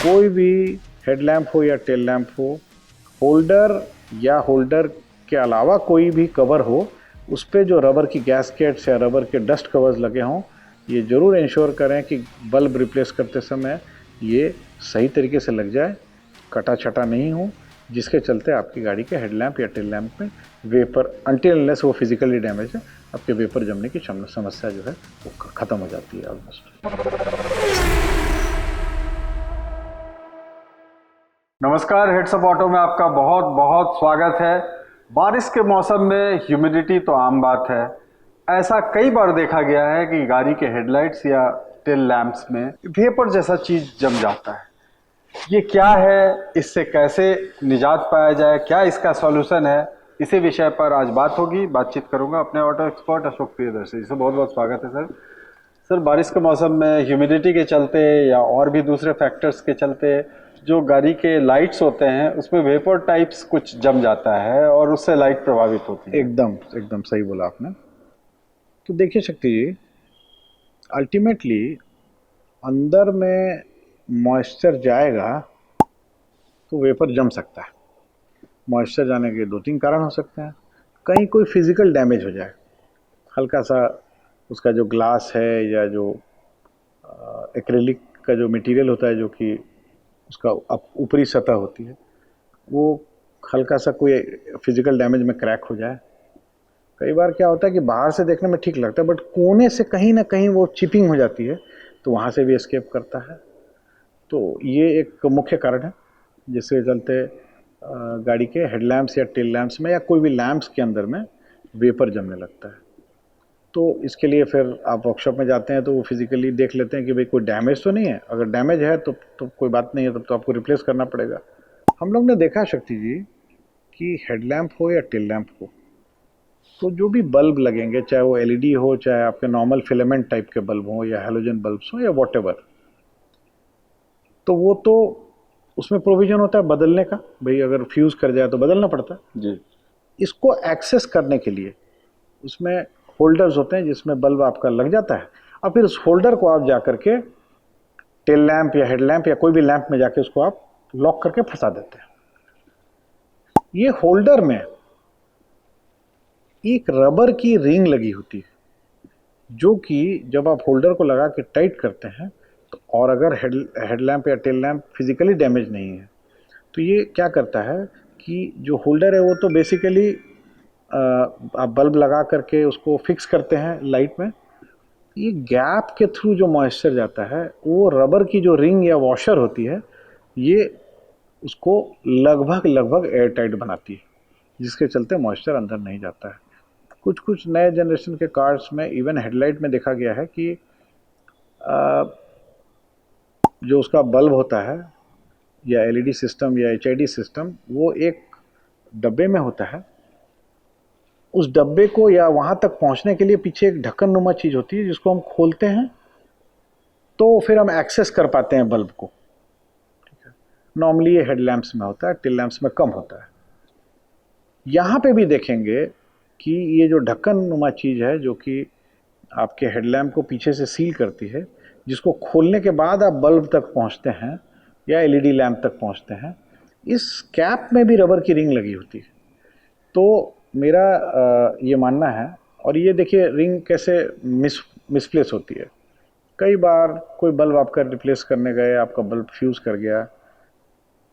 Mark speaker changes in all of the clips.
Speaker 1: कोई भी हेडलैम्प हो या टेल लैम्प हो, होल्डर या होल्डर के अलावा कोई भी कवर हो, उस पर जो रबर की गैस्केट्स या रबर के डस्ट कवर्स लगे हों, ये ज़रूर इंश्योर करें कि बल्ब रिप्लेस करते समय ये सही तरीके से लग जाए, कटा छटा नहीं हो, जिसके चलते आपकी गाड़ी के हेडलैम्प या टेल लैम्प में वेपर, अनटिल अनलेस वो फिजिकली डैमेज है, आपके वेपर जमने की समस्या जो है वो ख़त्म हो जाती है ऑलमोस्ट।
Speaker 2: नमस्कार, हेड्स अप ऑटो में आपका बहुत बहुत स्वागत है। बारिश के मौसम में ह्यूमिडिटी तो आम बात है। ऐसा कई बार देखा गया है कि गाड़ी के हेडलाइट्स या टेल लैंप्स में वेपर जैसा चीज़ जम जाता है। ये क्या है, इससे कैसे निजात पाया जाए, क्या इसका सॉल्यूशन है, इसी विषय पर आज बातचीत करूंगा अपने ऑटो एक्सपर्ट अशोक प्रियदर्शी से। बहुत बहुत स्वागत है सर। सर, बारिश के मौसम में ह्यूमिडिटी के चलते या और भी दूसरे फैक्टर्स के चलते जो गाड़ी के लाइट्स होते हैं उसमें वेपर टाइप्स कुछ जम जाता है और उससे लाइट प्रभावित होती है।
Speaker 1: एकदम सही बोला आपने। तो देखिए शक्ति जी, अल्टीमेटली अंदर में मॉइस्चर जाएगा तो वेपर जम सकता है। मॉइस्चर जाने के दो तीन कारण हो सकते हैं। कहीं कोई फिजिकल डैमेज हो जाए, हल्का सा उसका जो ग्लास है या जो एक्रेलिक का जो मटेरियल होता है, जो कि उसका ऊपरी सतह होती है, वो हल्का सा कोई फिजिकल डैमेज में क्रैक हो जाए। कई बार क्या होता है कि बाहर से देखने में ठीक लगता है, बट कोने से कहीं ना कहीं वो चिपिंग हो जाती है, तो वहाँ से भी एस्केप करता है। तो ये एक मुख्य कारण है जिसके चलते गाड़ी के हेडलैम्प्स या टेल लैम्प्स में या कोई भी लैम्प्स के अंदर में वेपर जमने लगता है। तो इसके लिए फिर आप वर्कशॉप में जाते हैं तो वो फिजिकली देख लेते हैं कि भाई कोई डैमेज तो नहीं है। अगर डैमेज है तो कोई बात नहीं है, तब तो आपको रिप्लेस करना पड़ेगा। हम लोग ने देखा शक्ति जी कि हेडलैम्प हो या टेल लैम्प हो, तो जो भी बल्ब लगेंगे, चाहे वो एलईडी हो, चाहे आपके नॉर्मल फिलामेंट टाइप के बल्ब हो या हैलोजन बल्ब्स हो या व्हाटएवर, तो वो तो उसमें प्रोविजन होता है बदलने का। भाई अगर फ्यूज़ कर जाए तो बदलना पड़ता है
Speaker 2: जी।
Speaker 1: इसको एक्सेस करने के लिए उसमें होल्डर्स होते हैं जिसमें बल्ब आपका लग जाता है, और फिर उस होल्डर को आप जा करके टेल लैम्प या हेड लैम्प या कोई भी लैम्प में जाके उसको आप लॉक करके फंसा देते हैं। ये होल्डर में एक रबर की रिंग लगी होती है, जो कि जब आप होल्डर को लगा के टाइट करते हैं तो, और अगर हेड लैम्प या टेल लैम्प फिजिकली डैमेज नहीं है, तो ये क्या करता है कि जो होल्डर है वो तो बेसिकली आप बल्ब लगा करके उसको फिक्स करते हैं लाइट में। ये गैप के थ्रू जो मॉइस्चर जाता है वो रबर की जो रिंग या वॉशर होती है, ये उसको लगभग एयर टाइट बनाती है, जिसके चलते मॉइस्चर अंदर नहीं जाता है। कुछ नए जनरेशन के कार्स में इवन हेडलाइट में देखा गया है कि जो उसका बल्ब होता है या एलईडी सिस्टम या एचआईडी सिस्टम, वो एक डब्बे में होता है। उस डब्बे को या वहाँ तक पहुँचने के लिए पीछे एक ढक्कन नुमा चीज़ होती है जिसको हम खोलते हैं तो फिर हम एक्सेस कर पाते हैं बल्ब को। ठीक है, नॉर्मली ये हेडलैम्प्स में होता है, टेल लैम्प्स में कम होता है। यहाँ पे भी देखेंगे कि ये जो ढक्कन नुमा चीज़ है जो कि आपके हेडलैम्प को पीछे से सील करती है, जिसको खोलने के बाद आप बल्ब तक पहुँचते हैं या एलईडी लैम्प तक पहुँचते हैं, इस कैप में भी रबर की रिंग लगी होती है। तो मेरा ये मानना है, और ये देखिए रिंग कैसे मिसप्लेस होती है। कई बार कोई बल्ब आपका रिप्लेस करने गए, आपका बल्ब फ्यूज़ कर गया,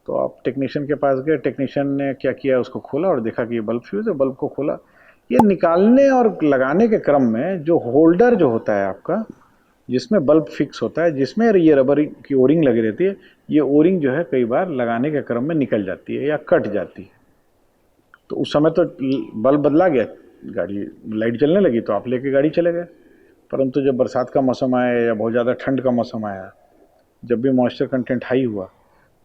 Speaker 1: तो आप टेक्नीशियन के पास गए, टेक्नीशियन ने क्या किया, उसको खोला और देखा कि ये बल्ब फ्यूज़ है। बल्ब को खोला, ये निकालने और लगाने के क्रम में जो होल्डर जो होता है आपका, जिसमें बल्ब फिक्स होता है, जिसमें ये रबर की ओरिंग लगी रहती है, ये ओरिंग जो है कई बार लगाने के क्रम में निकल जाती है या कट जाती है। तो उस समय तो बल्ब बदला गया, गाड़ी लाइट जलने लगी तो आप लेके गाड़ी चले गए। परंतु जब बरसात का मौसम आया या बहुत ज़्यादा ठंड का मौसम आया, जब भी मॉइस्चर कंटेंट हाई हुआ,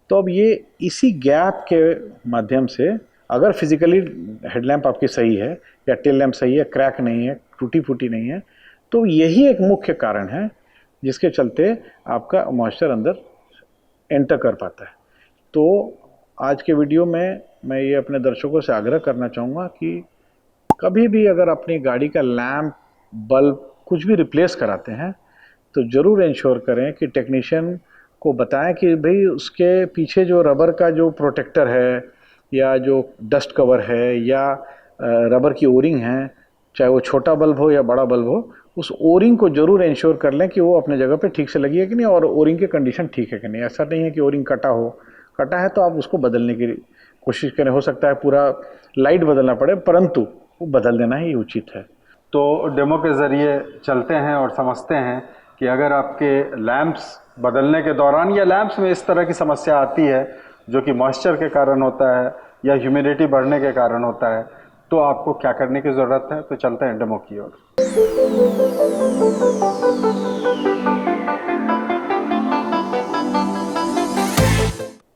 Speaker 1: तो अब ये इसी गैप के माध्यम से, अगर फिजिकली हेडलैम्प आपकी सही है या टेल लैम्प सही है, क्रैक नहीं है, टूटी फूटी नहीं है, तो यही एक मुख्य कारण है जिसके चलते आपका मॉइस्चर अंदर एंटर कर पाता है। तो आज के वीडियो में मैं ये अपने दर्शकों से आग्रह करना चाहूँगा कि कभी भी अगर अपनी गाड़ी का लैम्प, बल्ब कुछ भी रिप्लेस कराते हैं तो ज़रूर इंश्योर करें कि टेक्नीशियन को बताएं कि भाई उसके पीछे जो रबर का जो प्रोटेक्टर है या जो डस्ट कवर है या रबर की ओरिंग है, चाहे वो छोटा बल्ब हो या बड़ा बल्ब हो, उस ओरिंग को जरूर इंश्योर कर लें कि वो अपने जगह पे ठीक से लगी है कि नहीं और ओरिंग की कंडीशन ठीक है कि नहीं। ऐसा नहीं है कि ओरिंग कटा है तो आप उसको बदलने की कोशिश करें। हो सकता है पूरा लाइट बदलना पड़े, परंतु वो बदल देना ही उचित है।
Speaker 2: तो डेमो के ज़रिए चलते हैं और समझते हैं कि अगर आपके लैंप्स बदलने के दौरान या लैंप्स में इस तरह की समस्या आती है जो कि मॉइस्चर के कारण होता है या ह्यूमिडिटी बढ़ने के कारण होता है, तो आपको क्या करने की ज़रूरत है। तो चलते हैं डेमो की ओर।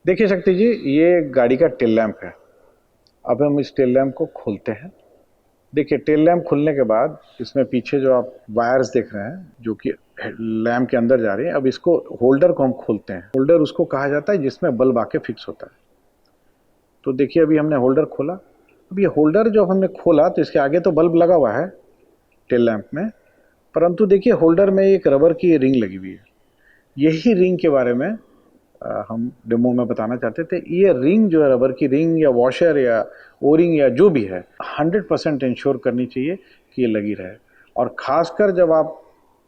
Speaker 1: देखिए शक्ति जी, ये गाड़ी का टेल लैंप है। अब हम इस टेल लैंप को खोलते हैं। देखिए, टेल लैंप खुलने के बाद इसमें पीछे जो आप वायर्स देख रहे हैं जो कि लैंप के अंदर जा रही है, अब इसको होल्डर को हम खोलते हैं। होल्डर उसको कहा जाता है जिसमें बल्ब आके फिक्स होता है। तो देखिए, अभी हमने होल्डर खोला। अब ये होल्डर जो हमने खोला तो इसके आगे तो बल्ब लगा हुआ है टेल लैंप में, परंतु देखिए होल्डर में एक रबर की रिंग लगी हुई है। यही रिंग के बारे में हम डेमो में बताना चाहते थे। ये रिंग जो है, रबर की रिंग या वॉशर या ओरिंग या जो भी है, 100% इंश्योर करनी चाहिए कि ये लगी रहे। और ख़ासकर जब आप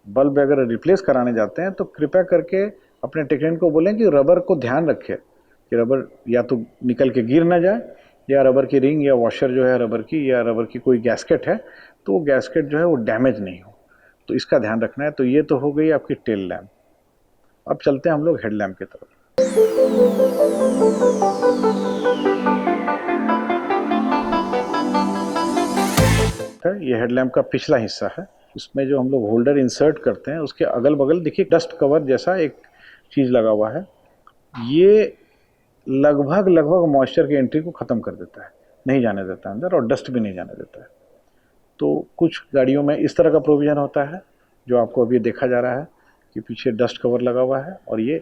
Speaker 1: बल्ब अगर रिप्लेस कराने जाते हैं तो कृपया करके अपने टेक्नीशियन को बोलें कि रबर को ध्यान रखें कि रबर या तो निकल के गिर ना जाए, या रबर की रिंग या वॉशर जो है रबर की, या रबर की कोई गैस्केट है तो वो गैस्केट जो है वो डैमेज नहीं हो, तो इसका ध्यान रखना है। तो ये तो हो गई आपकी टेल लैंप। अब चलते हैं हम लोग हेड लैंप की तरफ। ये हेडलैम्प का पिछला हिस्सा है। इसमें जो हम लोग होल्डर इंसर्ट करते हैं उसके अगल बगल देखिए डस्ट कवर जैसा एक चीज़ लगा हुआ है। ये लगभग मॉइस्चर की एंट्री को ख़त्म कर देता है, नहीं जाने देता अंदर, और डस्ट भी नहीं जाने देता है। तो कुछ गाड़ियों में इस तरह का प्रोविज़न होता है जो आपको अभी देखा जा रहा है कि पीछे डस्ट कवर लगा हुआ है, और ये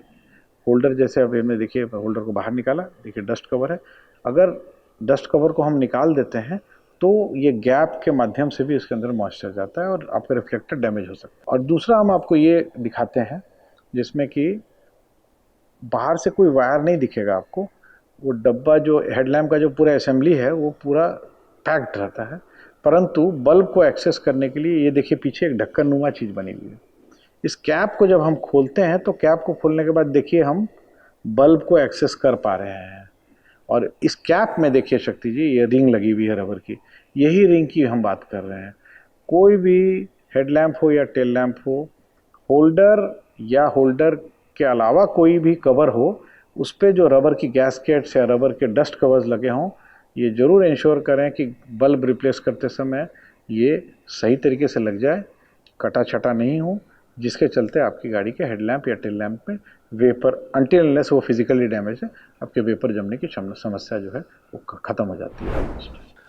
Speaker 1: होल्डर जैसे अभी हमने देखिए होल्डर को बाहर निकाला, देखिए डस्ट कवर है। अगर डस्ट कवर को हम निकाल देते हैं तो ये गैप के माध्यम से भी इसके अंदर मॉइस्चर जाता है और आपका रिफ्लेक्टर डैमेज हो सकता है। और दूसरा हम आपको ये दिखाते हैं जिसमें कि बाहर से कोई वायर नहीं दिखेगा आपको। वो डब्बा जो हेडलैम्प का जो पूरा असेंबली है वो पूरा पैक्ड रहता है, परंतु बल्ब को एक्सेस करने के लिए ये देखिए पीछे एक ढक्कन नुमा चीज़ बनी हुई है। इस कैप को जब हम खोलते हैं तो कैप को खोलने के बाद देखिए हम बल्ब को एक्सेस कर पा रहे हैं। और इस कैप में देखिए शक्ति जी, ये रिंग लगी हुई है रबर की, यही रिंग की हम बात कर रहे हैं। कोई भी हेडलैम्प हो या टेल लैम्प हो, होल्डर या होल्डर के अलावा कोई भी कवर हो, उस पर जो रबर की गैस्केट्स या रबर के डस्ट कवर्स लगे हों, ये ज़रूर इंश्योर करें कि बल्ब रिप्लेस करते समय ये सही तरीके से लग जाए, कटा छटा नहीं हो, जिसके चलते आपकी गाड़ी के हेडलैम्प या टेल लैम्प में वेपर, अनटिल अनलेस वो फिजिकली डैमेज है, आपके वेपर जमने की समस्या जो है वो ख़त्म हो जाती है।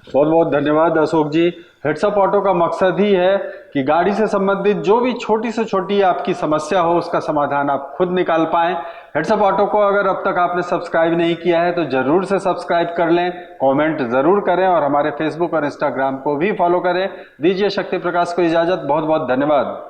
Speaker 2: बहुत बहुत धन्यवाद अशोक जी। हेड्सअप ऑटो का मकसद ही है कि गाड़ी से संबंधित जो भी छोटी से छोटी आपकी समस्या हो उसका समाधान आप खुद निकाल पाएं। हेड्सअप ऑटो को अगर अब तक आपने सब्सक्राइब नहीं किया है तो जरूर से सब्सक्राइब कर लें, कमेंट जरूर करें और हमारे फेसबुक और इंस्टाग्राम को भी फॉलो करें। दीजिए शक्ति प्रकाश को इजाजत। बहुत बहुत धन्यवाद।